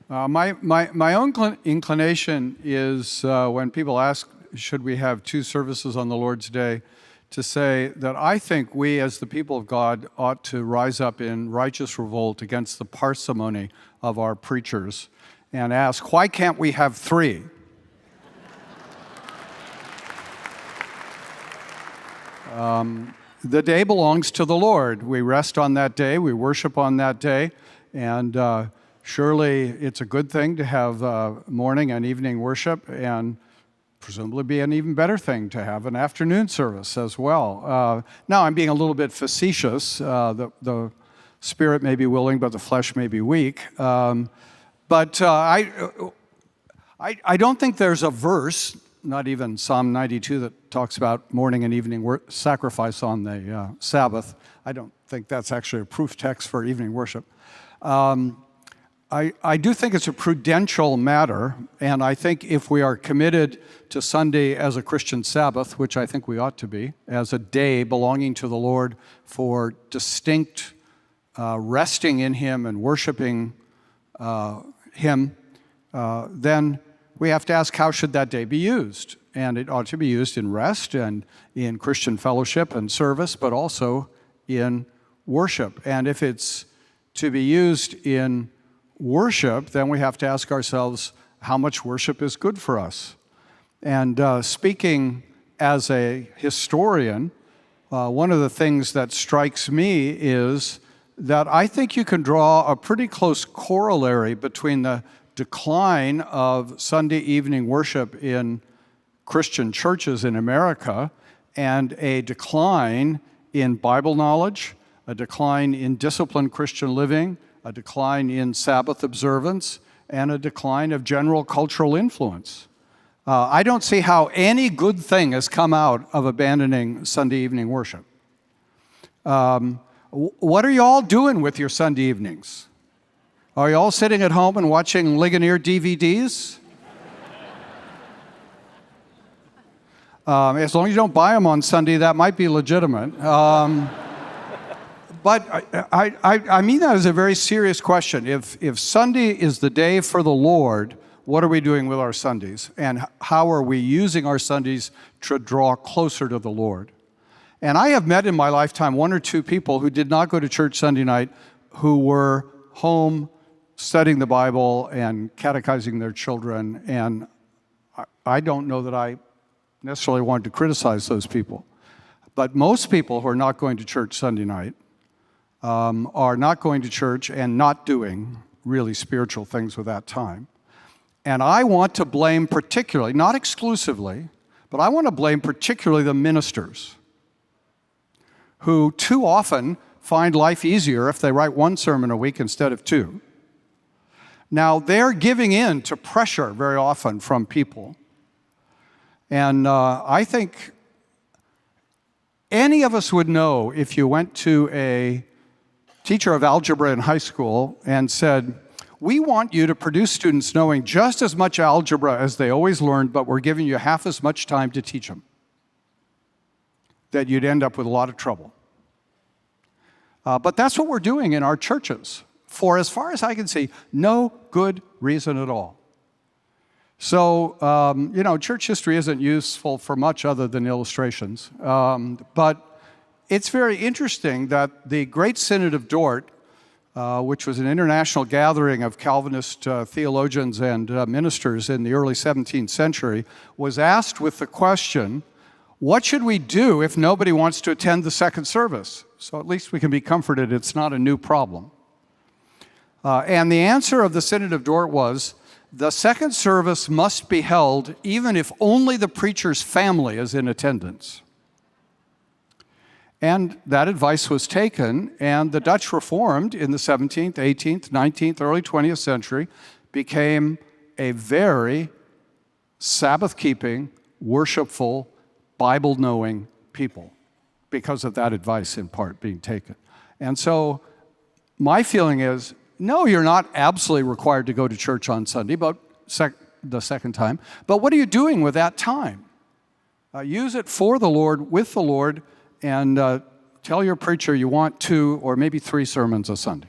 My own inclination is when people ask, should we have two services on the Lord's Day, to say that I think we as the people of God ought to rise up in righteous revolt against the parsimony of our preachers and ask, why can't we have three? The day belongs to the Lord. We rest on that day, we worship on that day, and surely it's a good thing to have morning and evening worship, and presumably be an even better thing to have an afternoon service as well. Now, I'm being a little bit facetious. The spirit may be willing, but the flesh may be weak. But I don't think there's a verse, not even Psalm 92, that talks about morning and evening sacrifice on the Sabbath. I don't think that's actually a proof text for evening worship. I do think it's a prudential matter, and I think if we are committed to Sunday as a Christian Sabbath, which I think we ought to be, as a day belonging to the Lord for distinct resting in Him and worshiping Him, then we have to ask, how should that day be used? And it ought to be used in rest and in Christian fellowship and service, but also in worship. And if it's to be used in worship, then we have to ask ourselves, how much worship is good for us? And speaking as a historian, one of the things that strikes me is that I think you can draw a pretty close corollary between the decline of Sunday evening worship in Christian churches in America and a decline in Bible knowledge, a decline in disciplined Christian living, a decline in Sabbath observance, and a decline of general cultural influence. I don't see how any good thing has come out of abandoning Sunday evening worship. What are you all doing with your Sunday evenings? Are you all sitting at home and watching Ligonier DVDs? As long as you don't buy them on Sunday, that might be legitimate. But I mean that as a very serious question. If Sunday is the day for the Lord, what are we doing with our Sundays? And how are we using our Sundays to draw closer to the Lord? And I have met in my lifetime one or two people who did not go to church Sunday night, who were home studying the Bible and catechizing their children. And I don't know that I necessarily wanted to criticize those people. But most people who are not going to church Sunday night are not going to church and not doing really spiritual things with that time. And I want to blame particularly, not exclusively, but I want to blame particularly the ministers who too often find life easier if they write one sermon a week instead of two. Now, they're giving in to pressure very often from people. And I think any of us would know if you went to a teacher of algebra in high school and said, we want you to produce students knowing just as much algebra as they always learned, but we're giving you half as much time to teach them, that you'd end up with a lot of trouble. But that's what we're doing in our churches, for as far as I can see, no good reason at all. So, church history isn't useful for much other than illustrations. But it's very interesting that the Great Synod of Dort, which was an international gathering of Calvinist theologians and ministers in the early 17th century, was asked with the question, what should we do if nobody wants to attend the second service? So at least we can be comforted it's not a new problem. And the answer of the Synod of Dort was, the second service must be held even if only the preacher's family is in attendance. And that advice was taken, and the Dutch Reformed in the 17th, 18th, 19th, early 20th century became a very Sabbath-keeping, worshipful, Bible-knowing people because of that advice in part being taken. And so my feeling is, no, you're not absolutely required to go to church on Sunday, but the second time. But what are you doing with that time? Use it for the Lord, with the Lord, and tell your preacher you want 2 or maybe 3 sermons a Sunday.